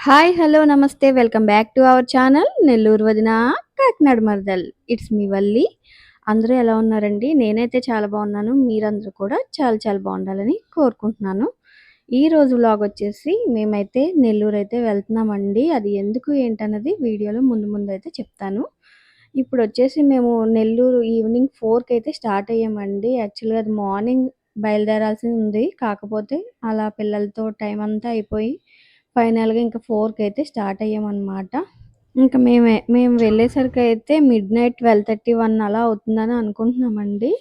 Hi! Hello! నమస్తే. Welcome back to our channel Nellore వదిన, కాకినాడ మరదల్. It's me Valli. అందరూ ఎలా ఉన్నారండి? నేనైతే చాలా బాగున్నాను. మీరందరూ కూడా చాలా చాలా బాగుండాలని కోరుకుంటున్నాను. ఈరోజు వ్లాగ్ వచ్చేసి మేమైతే నెల్లూరు అయితే వెళ్తున్నామండి. అది ఎందుకు ఏంటన్నది వీడియోలో ముందు ముందు అయితే చెప్తాను. ఇప్పుడొచ్చేసి మేము నెల్లూరు ఈవినింగ్ 4కి అయితే స్టార్ట్ అయ్యామండి. యాక్చువల్‌గా అది మార్నింగ్ బయలుదేరాల్సి ఉంది. కాకపోతే అలా పిల్లలతో టైం అంతా అయిపోయి ఫైనల్‌గా ఇంక 4కి అయితే స్టార్ట్ అయ్యామనమాట. ఇంక మేము వెళ్ళేసరికయితే మిడ్‌నైట్ 12:30, 1 అలా అవుతుందని అనుకుంటున్నామండి.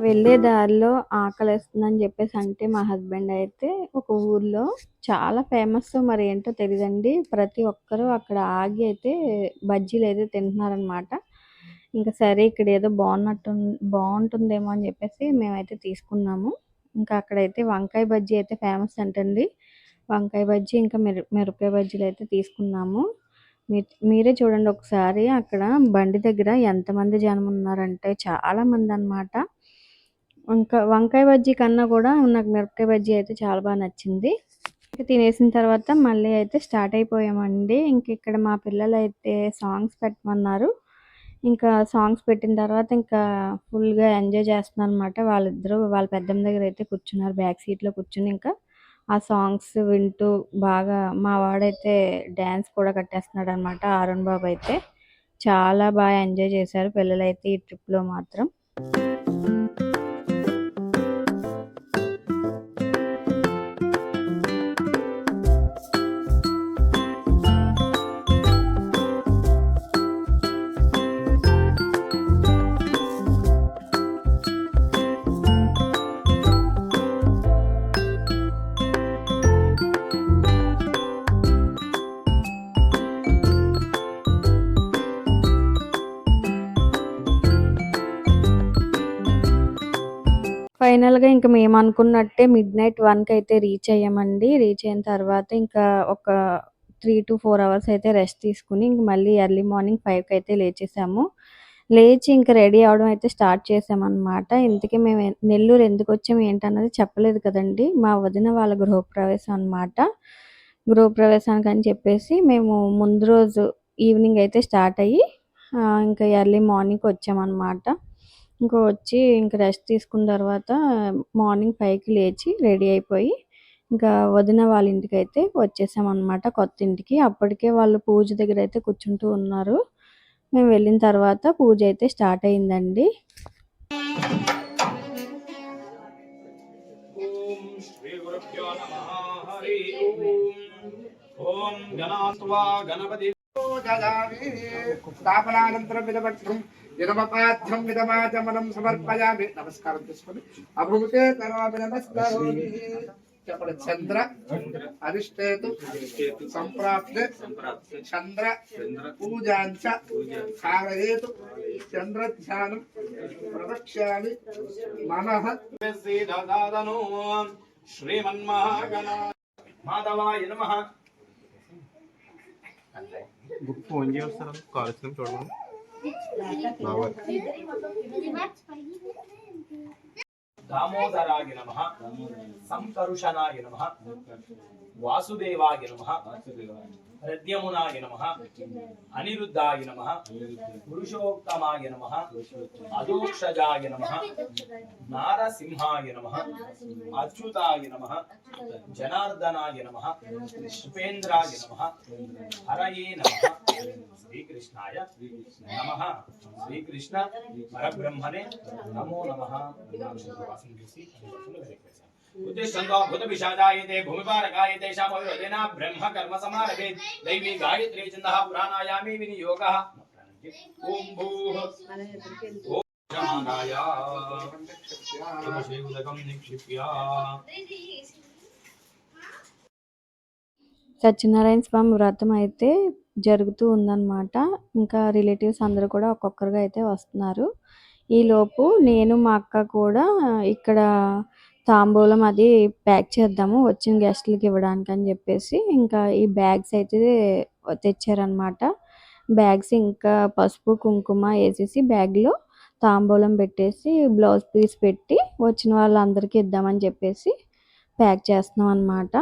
వెళ్ళే దారిలో ఆకలేస్తుందని జెప్పేసి అంటే మా హస్బెండ్ అయితే ఒక ఊర్లో చాలా ఫేమస్ మరి ఏంటో తెలీదండి. ప్రతి ఒక్కరు అక్కడ ఆగి అయితే బజ్జీలయితే తింటున్నారనమాట. ఇంక సరే ఇక్కడేదో బావుంటుందేమో అని జెప్పేసి మేమైతే తీసుకున్నాము. ఇంకా అక్కడైతే వంకాయ బజ్జీ అయితే ఫేమస్ అంటండి. వంకాయ బజ్జీ ఇంకా మిరపకాయ బజ్జీలయితే తీసుకున్నాము. మీరే చూడండి ఒకసారి అక్కడ బండి దగ్గర ఎంతమంది జనమున్నారంటే చాలా మందనమాట. ఇంకా వంకాయ బజ్జీ కన్నా కూడా నాకు మిరపకాయ బజ్జీ అయితే చాలా బాగా నచ్చింది. తినేసిన తర్వాత మళ్ళీ అయితే స్టార్ట్ అయిపోయామండి. ఇంక ఇక్కడ మా పిల్లలైతే సాంగ్స్ పెట్టమన్నారు. ఇంకా సాంగ్స్ పెట్టిన తర్వాత ఇంకా ఫుల్‌గా ఎంజాయ్ చేస్తున్నారనమాట. వాళ్ళిద్దరూ వాళ్ళ పెద్దమ్మ దగ్గర అయితే కూర్చున్నారు. బ్యాక్ సీట్‌లో కూర్చొని ఇంకా ఆ సాంగ్స్ వింటూ బాగా మా వాడైతే డాన్స్ కూడా కట్టేస్తున్నాడనమాట. అరుణ్ బాబు అయితే. చాలా బాగా ఎంజాయ్ చేశారు పిల్లలైతే ఈ ట్రిప్‌లో మాత్రం. ఫైనల్‌గా ఇంక మేమనుకున్నట్టే మిడ్‌నైట్ 1కి అయితే రీచ్ అయ్యామండి. రీచ్ అయిన తర్వాత ఇంకా ఒక 3-4 అవర్స్ అయితే రెస్ట్ తీసుకొని ఇంక మళ్ళీ ఎర్లీ మార్నింగ్ 5కి అయితే లేచేసాము. లేచి ఇంక రెడీ అవ్వడం అయితే స్టార్ట్ చేశామనమాట. ఇంతకీ మేము నెల్లూరు ఎందుకొచ్చాము ఏంటన్నది చెప్పలేదు కదండీ! మా వదిన వాళ్ళ గృహప్రవేశం అనమాట. గృహప్రవేశానికని చెప్పేసి మేము ముందు రోజు ఈవినింగ్ అయితే స్టార్ట్ అయ్యి ఇంకా ఎర్లీ మార్నింగ్‌కి వచ్చామనమాట. ఇంక వచ్చి ఇంక రెస్ట్ తీసుకున్న తర్వాత మార్నింగ్ 5కి లేచి రెడీ అయిపోయి, ఇంకా వదిన వాళ్ళ ఇంటికైతే వచ్చేసామనమాట కొత్తింటికి. అప్పటికే వాళ్ళు పూజ దగ్గరైతే కూర్చుంటూ ఉన్నారు. మేము వెళ్ళిన తర్వాత పూజ అయితే స్టార్ట్ అయిందండి. ఓం శ్రీ గురుభ్యో నమః. హరి ఓం గణాత్వా గణపతి స్థాపనానంతరం విధపత్రం విధమపాఠ్యం విధమాచమనం సమర్పయామి. నమస్కారం చేసుకొని అభుముఖే కరోమి నమస్కారోమి. చెప్పండి. చంద్ర అరిష్టేతు సంప్రాప్తే చంద్ర పూజాంచ కారయేతు చంద్రధ్యానం ప్రవక్ష్యామి మనః దాదను శ్రీమన్మహాగణ మాధవాయ నమః. బుక్ ఫోన్ చేస్తారా? కాల్ వచ్చిన చూడమని. దామోదరాయ నమః, సంకరుషణాయ నమః, వాసుదేవాయ నమః, ప్రద్యమునాయ నమః, అనిరుద్ధాయ నమః, పురుషోత్తమాయ నమః, అదోక్షజాయ నమః, నారసింహాయ నమః, అచ్యుతాయ నమః, జనార్దనాయ నమః, ఉపేంద్రాయ నమః, హరయే నమః, శ్రీకృష్ణాయ నమః. శ్రీకృష్ణ పరబ్రహ్మణే నమో నమః. उद्देश्यन्तो भूतपिशाचायते भूमिपारकायते शामविरोधेना ब्रह्म कर्म समारभेत दैवी गायत्री छन्दः पुराणायामे विनियोगः. ओम भूः ओम शमानाय शिवशैवदकं निक्षिप्य సత్యనారాయణ స్వామి వ్రతం అయితే జరుగుతూ ఉందన్నమాట. ఇంకా రిలేటివ్స్ అందరూ కూడా ఒక్కొక్కరుగా అయితే వస్తున్నారు. ఈలోపు నేను మా అక్క కూడా ఇక్కడ తాంబూలం అది ప్యాక్ చేద్దాము వచ్చిన గెస్ట్‌లకి ఇవ్వడానికని జెప్పేసి ఇంకా ఈ బ్యాగ్స్ అయితే తెచ్చారనమాట. బ్యాగ్స్ ఇంకా పసుపు, కుంకుమ ఏసేసి బ్యాగ్‌లో తాంబూలం పెట్టేసి, బ్లౌజ్ పీస్ పెట్టి వచ్చిన వాళ్ళందరికీ ఇద్దామని చెప్పేసి ప్యాక్ చేస్తున్నాం అనమాట.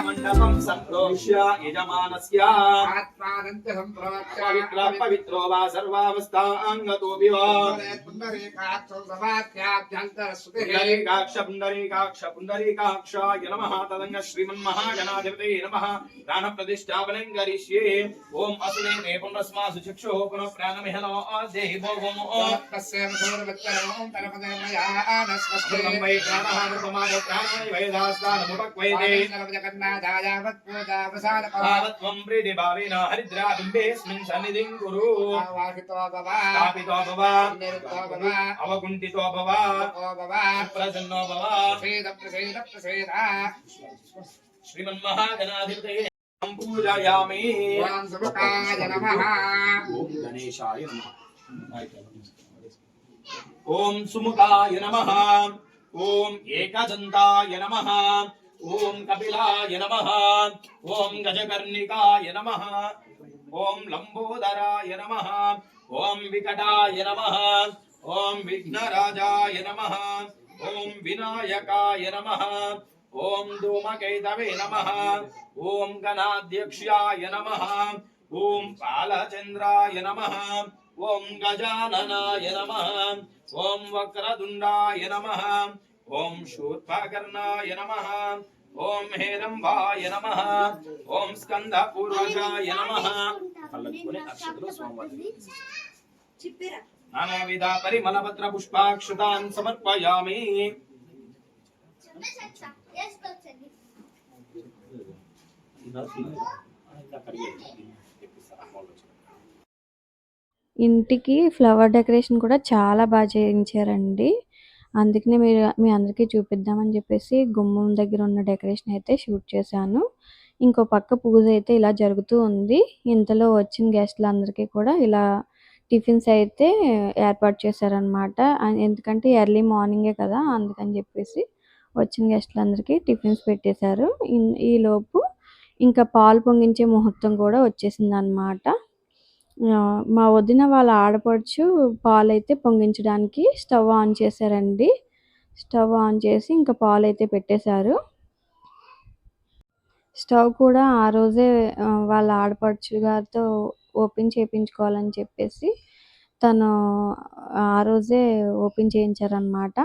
మండపం సంప్రోక్ష్య యజమానస్య ఆత్మానంత సంప్రోక్ష్య పవిత్రో వా సర్వావస్థాంగతోపి వా పుండరీకాక్షాయ నమః తదంగ శ్రీమన్మహాగణాధిపతయే నమః ప్రాణప్రతిష్ఠాపనం కరిష్యే. ఓం అసురే మే పునస్మాసు చక్షు పునః ప్రాణమిహనో దేహి భోగం తస్యేన సూర్యవచ్చరం తనపదమయా నస్మస్తే వై ప్రాణహానృతమాద ప్రాణమయ వేదాస్తానముపక్వైతే జగన్నాథాయావత్పూజావసానపరావత్వం ప్రీతి భావేన హరిద్రా బింబేస్మిన్ సన్నిధిం కురు. స్థాపితో భవ అవగుంఠితో భవ ప్రసన్నో భవ ప్రసీద శ్రీమన్మహాగణాధిపతయే పూజయామి. ఓం సుముఖాయ నమః. ఓం గణేశాయ నమః. ఓం సుముఖాయ నమః. ఓం ఏకదంతాయ నమః. ఓం కపిలాయ నమః. ఓం గజకర్ణికాయ నమః. ఓం లంబోదరాయ నమః. ఓం వికటాయ నమః. ఓం విఘ్నరాజాయ నమః. ఓం వినాయకాయ నమః. ఓం ధూమకేతవే నమః. ఓం గణాధ్యక్షాయ నమః. ఓం బాలచంద్రాయ నమః. ఓం గజాననాయ నమః. ఓం వక్రతుండాయ నమః. ఓం శూర్పకర్ణాయ నమః. ఓం హేరంబాయ నమః. ఓం స్కందపూర్వజాయ నమః. నానావిధ పరిమళపత్ర పుష్పాక్షతాన్ సమర్పయామి. ఇంటికి ఫ్లవర్ డెకరేషన్ కూడా చాలా బాగా చేయించారండి. అందుకనే మీ అందరికీ చూపిద్దామని చెప్పేసి గుమ్మం దగ్గర ఉన్న డెకరేషన్ అయితే షూట్ చేశాను. ఇంకో పక్క పూజ అయితే ఇలా జరుగుతూ ఉంది. ఇంతలో వచ్చిన గెస్ట్‌లందరికీ కూడా ఇలా టిఫిన్స్ అయితే ఏర్పాటు చేశారనమాట. ఎందుకంటే ఎర్లీ మార్నింగే కదా! అందుకని చెప్పేసి వచ్చిన గెస్ట్‌లందరికీ టిఫిన్స్ పెట్టేశారు. ఈలోపు ఇంకా పాలు పొంగించే ముహూర్తం కూడా వచ్చేసిందనమాట. మా వదిన వాళ్ళ ఆడపడుచు పాలైతే పొంగించడానికి స్టవ్ ఆన్ చేశారండి. స్టవ్ ఆన్ చేసి ఇంకా పాలైతే పెట్టేశారు. స్టవ్ కూడా ఆ రోజే వాళ్ళ ఆడపడుచు గారితో ఓపెన్ చేపించుకోవాలని చెప్పేసి తను ఆ రోజే ఓపెన్ చేయించారనమాట.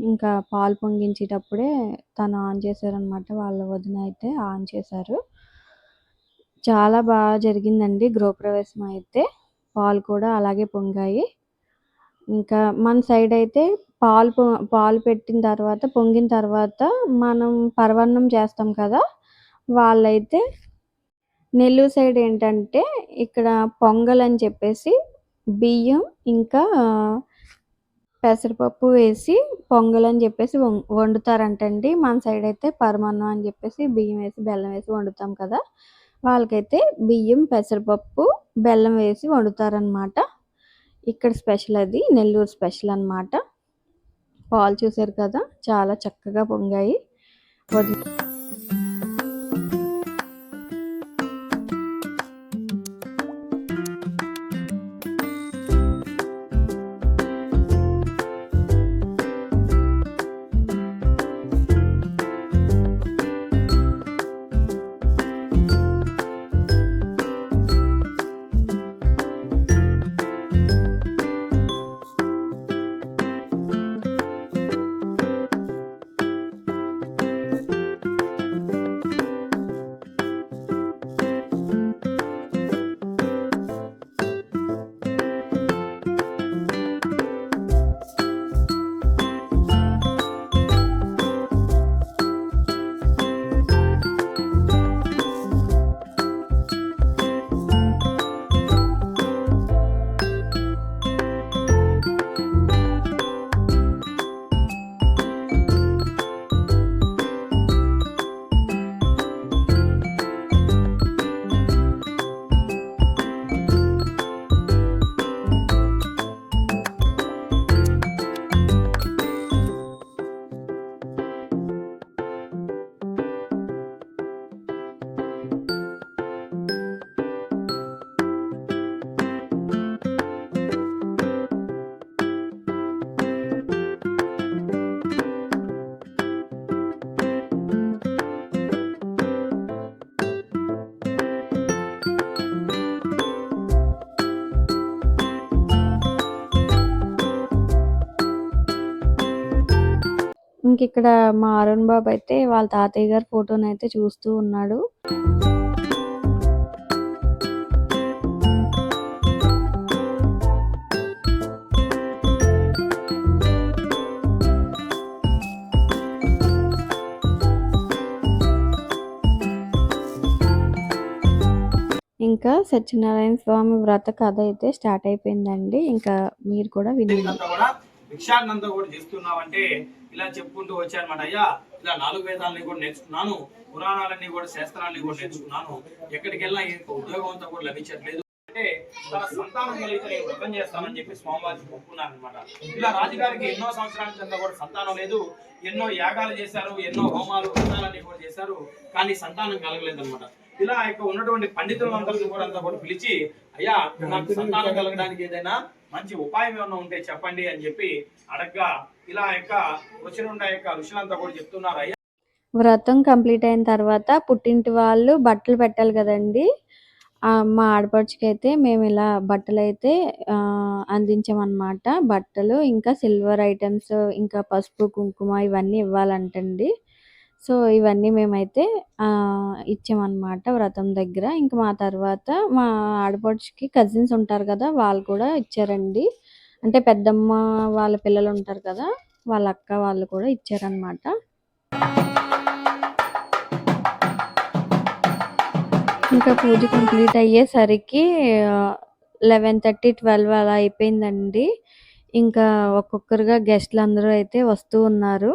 ఇంకా పాలు పొంగించేటప్పుడే తను ఆన్ చేశారనమాట. వాళ్ళ వదిన అయితే ఆన్ చేశారు. చాలా బాగా జరిగిందండి గృహప్రవేశం అయితే. పాలు కూడా అలాగే పొంగాయి. ఇంకా మన సైడ్ అయితే పాలు పెట్టిన తర్వాత పొంగిన తర్వాత మనం పరమాన్నం చేస్తాం కదా! వాళ్ళైతే నెల్లూరు సైడ్ ఏంటంటే ఇక్కడ పొంగల్ అని చెప్పేసి బియ్యం ఇంకా పెసరపప్పు వేసి పొంగల్ అని చెప్పేసి వండుతారంటండి. మన సైడ్ అయితే పరమాన్నం అని చెప్పేసి బియ్యం వేసి బెల్లం వేసి వండుతాం కదా! వాళ్ళకైతే బియ్యం, పెసరపప్పు, బెల్లం వేసి వండుతారనమాట. ఇక్కడ స్పెషల్ అది నెల్లూరు స్పెషల్ అనమాట. పాలు చూసారు కదా! చాలా చక్కగా పొంగాయి. ఇంకిక్కడ మా అరుణ్ బాబు అయితే వాళ్ళ తాతయ్య గారి ఫోటోనైతే చూస్తూ ఉన్నాడు. ఇంకా సత్యనారాయణ స్వామి వ్రత కథ అయితే స్టార్ట్ అయిపోయిందండి. ఇంకా మీరు కూడా వినండి. భిక్షాటనంతా కూడా చేస్తున్నావంటే ఇలా చెప్పుకుంటూ వచ్చారనమాట. అయ్యా ఇలా 4 వేదాలని కూడా నేర్చుకున్నాను, పురాణాలన్నీ కూడా శాస్త్రాన్ని కూడా నేర్చుకున్నాను, ఎక్కడికి వెళ్ళినా ఉద్యోగం అంతా కూడా లభించట్లేదు అంటే తన సంతానం కలిగితే నేను వ్రతం చేస్తానని చెప్పి స్వామివారికి ఒప్పుకున్నారనమాట. ఇలా రాజుగారికి ఎన్నో సంవత్సరాల కింద కూడా సంతానం లేదు, ఎన్నో యాగాలు చేశారు, ఎన్నో హోమాలు వ్రతాలన్నీ కూడా చేశారు, కానీ సంతానం కలగలేదన్నమాట. ఇలా ఉన్నటువంటి పండితులందరికీ కూడా అంతా కూడా పిలిచి, అయ్యా నాకు సంతానం కలగడానికి ఏదైనా మంచి ఉపాయం ఏమన్నా ఉంటే చెప్పండి అని చెప్పి అడగ్గా ఇలా వచ్చిన ఋషులంతా కూడా చెప్తున్నారు. అయ్యా వ్రతం కంప్లీట్ అయిన తర్వాత పుట్టింటి వాళ్ళు బట్టలు పెట్టాలి కదండి. మా ఆడపడుచుకైతే మేము ఇలా బట్టలైతే అందించామన్నమాట. బట్టలు ఇంకా సిల్వర్ ఐటమ్స్ ఇంకా పసుపు కుంకుమ ఇవన్నీ ఇవ్వాలంటండి. సో ఇవన్నీ మేమైతే ఇచ్చామన్నమాట వ్రతం దగ్గర. ఇంక మా తర్వాత మా ఆడపడుచుకి కజిన్స్ ఉంటారు కదా, వాళ్ళు కూడా ఇచ్చారండి. అంటే పెద్దమ్మ వాళ్ళ పిల్లలు ఉంటారు కదా, వాళ్ళ అక్క వాళ్ళు కూడా ఇచ్చారనమాట. ఇంకా పూజ కంప్లీట్ అయ్యేసరికి 11:30, 12 అలా అయిపోయిందండి. ఇంకా ఒక్కొక్కరుగా గెస్ట్లు అందరూ అయితే వస్తూ ఉన్నారు.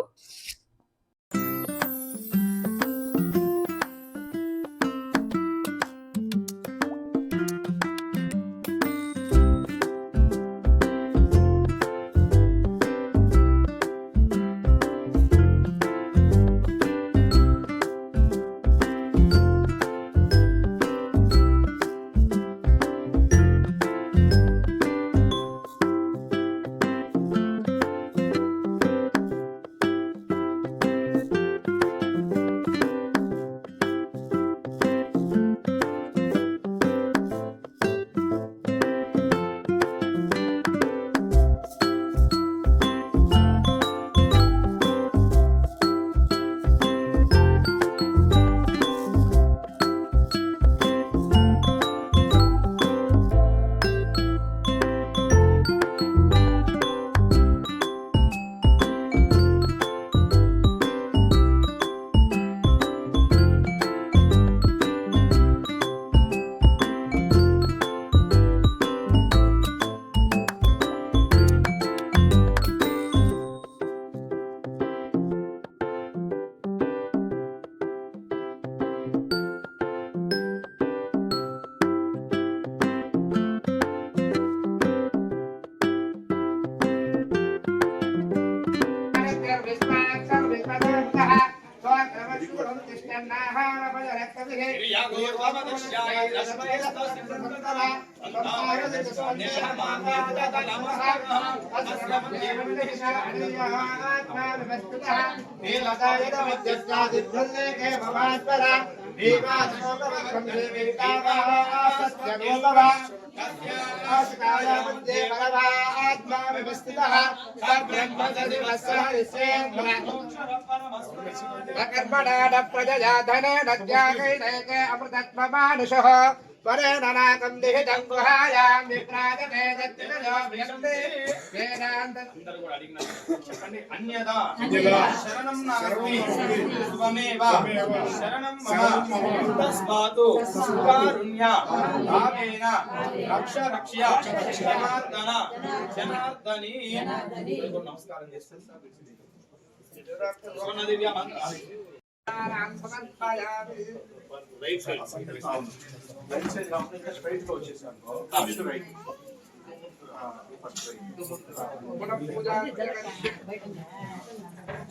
నమస్కారం చేస్తాను.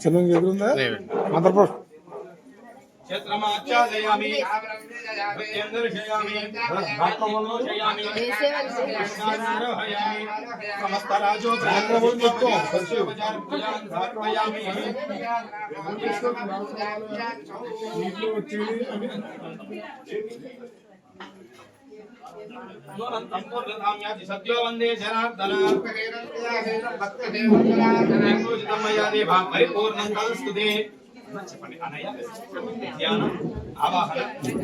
చిన్న ఎదురుందా ఆంధ్రప్రదేశ్ క్షేత్రమాచారయామి నృత్యందర్శయామి ఆత్మవలోచయామి ఆరోహయామి సమస్త రాజోపచారం సమర్పయామి. నూనంతం పూర్ణధామ్యాది సత్యో వందే జనార్దన పూజితమయ్యా దేవా పరిపూర్ణం తదస్తుతే చెప్పండి అనయ ధ్యానం ఆవాహన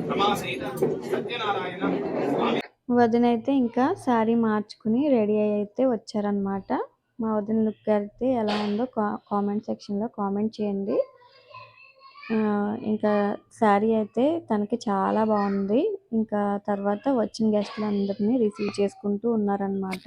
ప్రమాసహిత సత్యనారాయణ స్వామి. వదిన అయితే ఇంకా శారీ మార్చుకుని రెడీ అయ్యి అయితే వచ్చారనమాట. మా వదిన లుక్ అయితే ఎలా ఉందో కామెంట్ సెక్షన్లో కామెంట్ చేయండి. ఇంకా శారీ అయితే తనకి చాలా బాగుంది. ఇంకా తర్వాత వచ్చిన గెస్టులందరినీ రిసీవ్ చేసుకుంటూ ఉన్నారనమాట.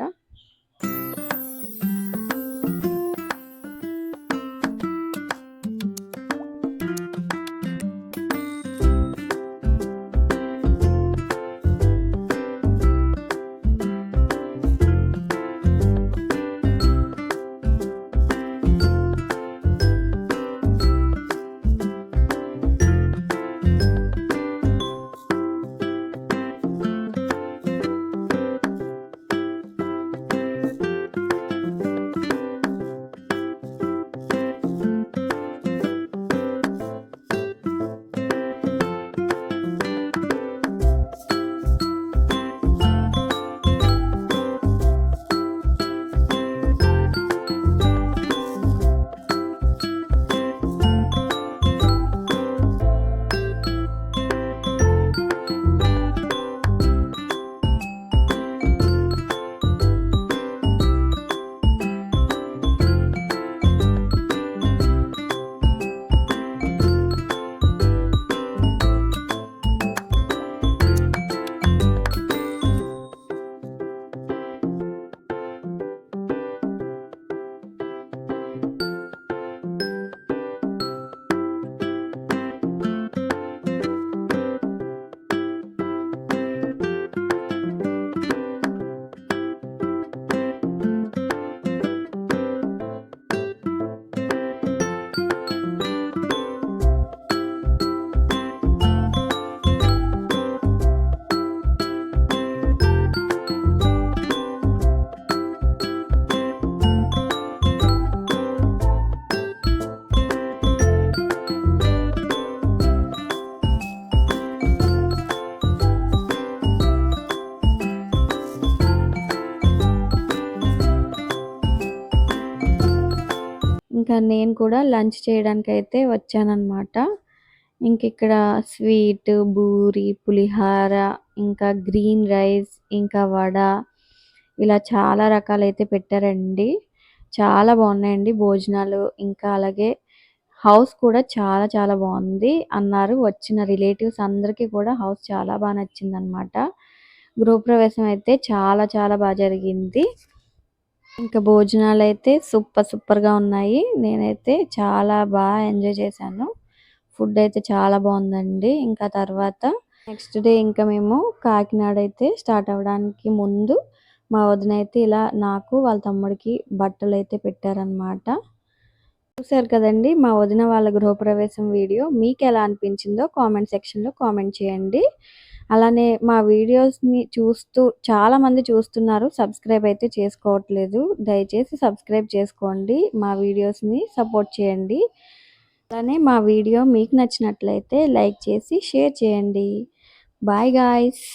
ఇంకా నేను కూడా లంచ్ చేయడానికైతే వచ్చానన్నమాట. ఇంకిక్కడ స్వీట్, బూరి, పులిహార, ఇంకా గ్రీన్ రైస్, ఇంకా వడ ఇలా చాలా రకాలైతే పెట్టారండి. చాలా బాగున్నాయండి భోజనాలు. ఇంకా అలాగే హౌస్ కూడా చాలా చాలా బాగుంది అన్నారు. వచ్చిన రిలేటివ్స్ అందరికీ కూడా హౌస్ చాలా బాగా నచ్చిందనమాట. గృహప్రవేశం అయితే చాలా చాలా బాగా జరిగింది. ఇంకా భోజనాలైతే సూపర్‌గా ఉన్నాయి. నేనైతే చాలా బాగా ఎంజాయ్ చేశాను. ఫుడ్ అయితే చాలా బాగుందండి. ఇంకా తర్వాత నెక్స్ట్ డే ఇంకా మేము కాకినాడ అయితే స్టార్ట్ అవ్వడానికి ముందు మా వదిన అయితే ఇలా నాకు వాళ్ళ తమ్ముడికి బట్టలైతే పెట్టారనమాట. చూసారు కదండీ మా వదిన వాళ్ళ గృహప్రవేశం వీడియో. మీకెలా అనిపించిందో కామెంట్ సెక్షన్‌లో కామెంట్ చేయండి. అలానే మా వీడియోస్‌ని చూస్తూ చాలామంది చూస్తున్నారు. సబ్స్క్రైబ్ అయితే చేసుకోవట్లేదు. దయచేసి సబ్స్క్రైబ్ చేసుకోండి. మా వీడియోస్‌ని సపోర్ట్ చేయండి. అలానే మా వీడియో మీకు నచ్చినట్లయితే లైక్ చేసి షేర్ చేయండి. Bye guys.